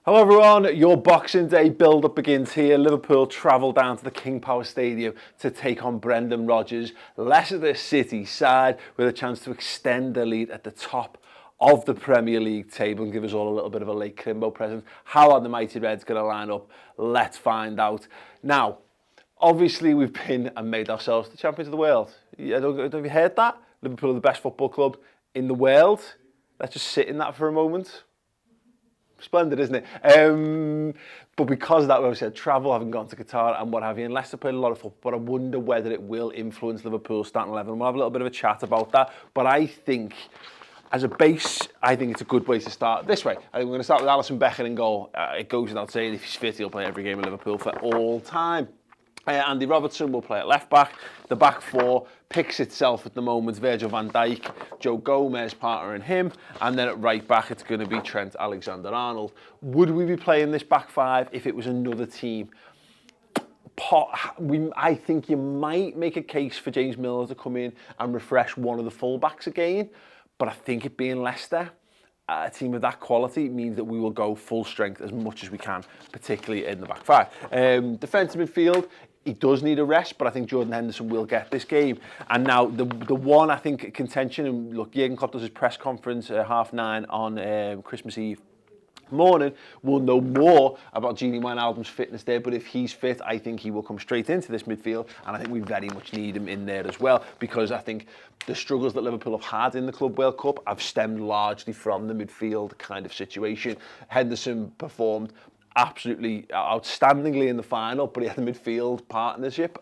Hello everyone, your Boxing Day build-up begins here. Liverpool travel down to the King Power Stadium to take on Brendan Rodgers. Leicester City side with a chance to extend their lead at the top of the Premier League table and give us all a little bit of a late Crimbo present. How are the Mighty Reds going to line up? Let's find out. Now, obviously we've been and made ourselves the champions of the world. Have you heard that? Liverpool are the best football club in the world. Let's just sit in that for a moment. Splendid, isn't it? But because of that, we obviously had travel, having gone to Qatar and what have you, and Leicester played a lot of football, but I wonder whether it will influence Liverpool's starting 11. We'll have a little bit of a chat about that, but I think, as a base, I think it's a good way to start this way. I think we're going to start with Alisson Becker in goal. It goes without saying, if he's fit, he'll play every game in Liverpool for all time. Andy Robertson will play at left back. The back four picks itself at the moment. Virgil van Dijk, Joe Gomez partnering him. And then at right back, it's going to be Trent Alexander-Arnold. Would we be playing this back five if it was another team? I think you might make a case for James Milner to come in and refresh one of the full-backs again. But I think it being Leicester, a team of that quality, means that we will go full strength as much as we can, particularly in the back five. Defensive midfield, he does need a rest, but I think Jordan Henderson will get this game. And now the one, I think, contention, and look, Jurgen Klopp does his press conference at 9:30 on Christmas Eve morning. We'll know more about Gini Wijnaldum's fitness there, but if he's fit, I think he will come straight into this midfield, and I think we very much need him in there as well, because I think the struggles that Liverpool have had in the Club World Cup have stemmed largely from the midfield kind of situation. Henderson performed absolutely outstandingly in the final, but he had a midfield partnership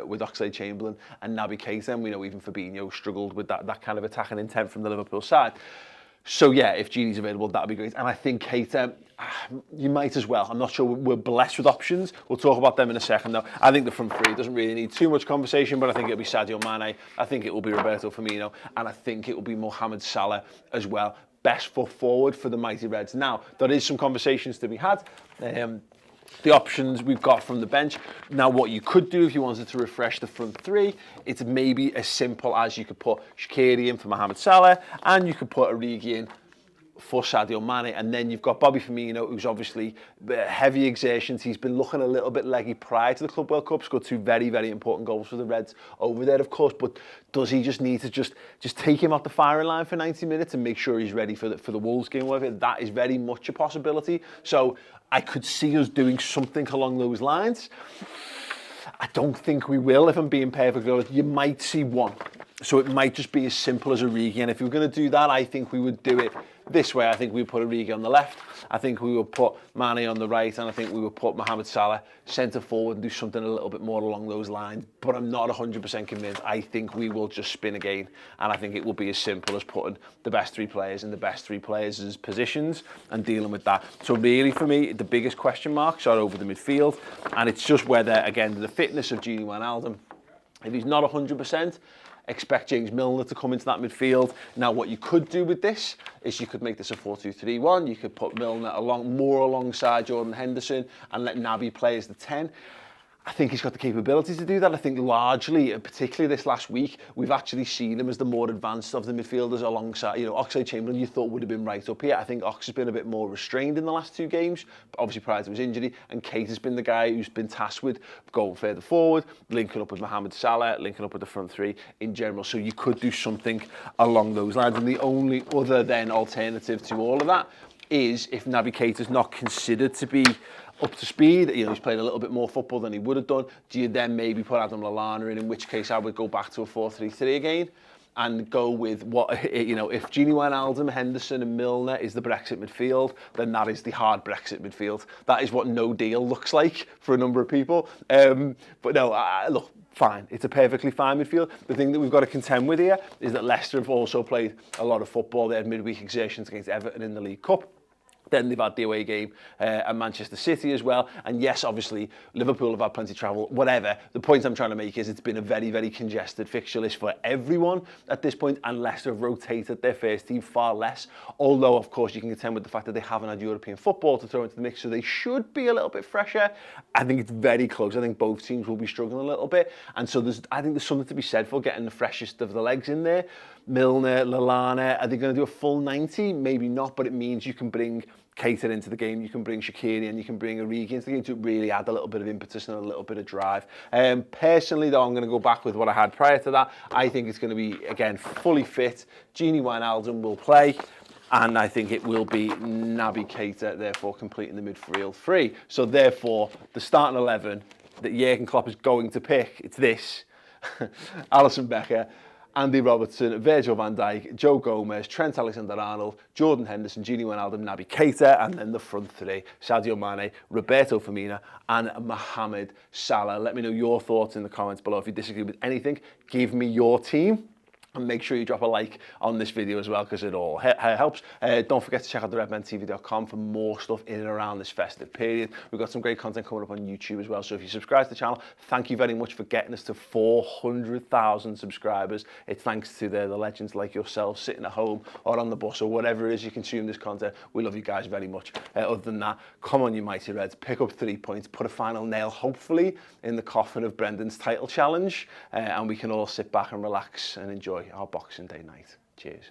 with Oxlade-Chamberlain and Naby Keita, and we know even Fabinho struggled with that kind of attacking intent from the Liverpool side. So yeah, if Gini's available, that'd be great. And I think Keita, you might as well. I'm not sure we're blessed with options. We'll talk about them in a second though. I think the front three doesn't really need too much conversation, but I think it'll be Sadio Mane. I think it will be Roberto Firmino, and I think it will be Mohamed Salah as well. Best foot forward for the Mighty Reds. Now, there is some conversations to be had. The options we've got from the bench. Now, what you could do if you wanted to refresh the front three, it's maybe as simple as you could put Shaqiri in for Mohamed Salah, and you could put Origi in for Sadio Mane, and then you've got Bobby Firmino, who's obviously heavy exertions. He's been looking a little bit leggy prior to the Club World Cup. Scored two very, very important goals for the Reds over there, of course, but does he just need to just take him off the firing line for 90 minutes and make sure he's ready for the Wolves game? Whatever? That is very much a possibility. So I could see us doing something along those lines. I don't think we will, if I'm being perfectly honest. You might see one. So it might just be as simple as Origi. And if we were going to do that, I think we would do it this way. I think we would put Origi on the left. I think we would put Mane on the right. And I think we would put Mohamed Salah centre forward and do something a little bit more along those lines. But I'm not 100% convinced. I think we will just spin again. And I think it will be as simple as putting the best three players in the best three players' positions and dealing with that. So really, for me, the biggest question marks are over the midfield. And it's just whether, again, the fitness of Gini Wijnaldum, if he's not 100%, expect James Milner to come into that midfield. Now, what you could do with this is you could make this a 4-2-3-1. You could put Milner more alongside Jordan Henderson and let Naby play as the 10. I think he's got the capability to do that. I think largely, particularly this last week, we've actually seen him as the more advanced of the midfielders alongside, Oxlade-Chamberlain you thought would have been right up here. I think Ox has been a bit more restrained in the last two games, obviously prior to his injury, and Keita has been the guy who's been tasked with going further forward, linking up with Mohamed Salah, linking up with the front three in general. So you could do something along those lines. And the only other then alternative to all of that is if Naby Keita's not considered to be up to speed, he's played a little bit more football than he would have done, do you then maybe put Adam Lallana in which case I would go back to a 4-3-3 again and go with what, if Gini Wijnaldum, Henderson and Milner is the Brexit midfield, then that is the hard Brexit midfield. That is what no deal looks like for a number of people. But no, look, fine. It's a perfectly fine midfield. The thing that we've got to contend with here is that Leicester have also played a lot of football. They had midweek exertions against Everton in the League Cup. Then they've had the away game at Manchester City as well. And yes, obviously, Liverpool have had plenty of travel, whatever. The point I'm trying to make is it's been a very, very congested fixture list for everyone at this point, and Leicester have rotated their first team far less. Although, of course, you can contend with the fact that they haven't had European football to throw into the mix, so they should be a little bit fresher. I think it's very close. I think both teams will be struggling a little bit. And so I think there's something to be said for getting the freshest of the legs in there. Milner, Lallana, are they going to do a full 90? Maybe not, but it means you can bring Keita into the game, you can bring Shaqiri and you can bring Origi into the game to really add a little bit of impetus and a little bit of drive. Personally, though, I'm going to go back with what I had prior to that. I think it's going to be, again, fully fit. Gini Wijnaldum will play. And I think it will be Naby Keita, therefore completing the midfield three. So therefore, the starting 11 that Jurgen Klopp is going to pick, it's this. Alisson Becker, Andy Robertson, Virgil van Dijk, Joe Gomez, Trent Alexander-Arnold, Jordan Henderson, Gini Wijnaldum, Naby Keita, and then the front three, Sadio Mane, Roberto Firmino, and Mohamed Salah. Let me know your thoughts in the comments below. If you disagree with anything, give me your team. And make sure you drop a like on this video as well, because it all helps. Don't forget to check out the redmentv.com for more stuff in and around this festive period. We've got some great content coming up on YouTube as well. So if you subscribe to the channel, thank you very much for getting us to 400,000 subscribers. It's thanks to the legends like yourselves sitting at home or on the bus or whatever it is you consume this content. We love you guys very much. Other than that, come on, you mighty Reds. Pick up 3 points, put a final nail, hopefully, in the coffin of Brendan's title challenge. And we can all sit back and relax and enjoy our Boxing Day night. Cheers.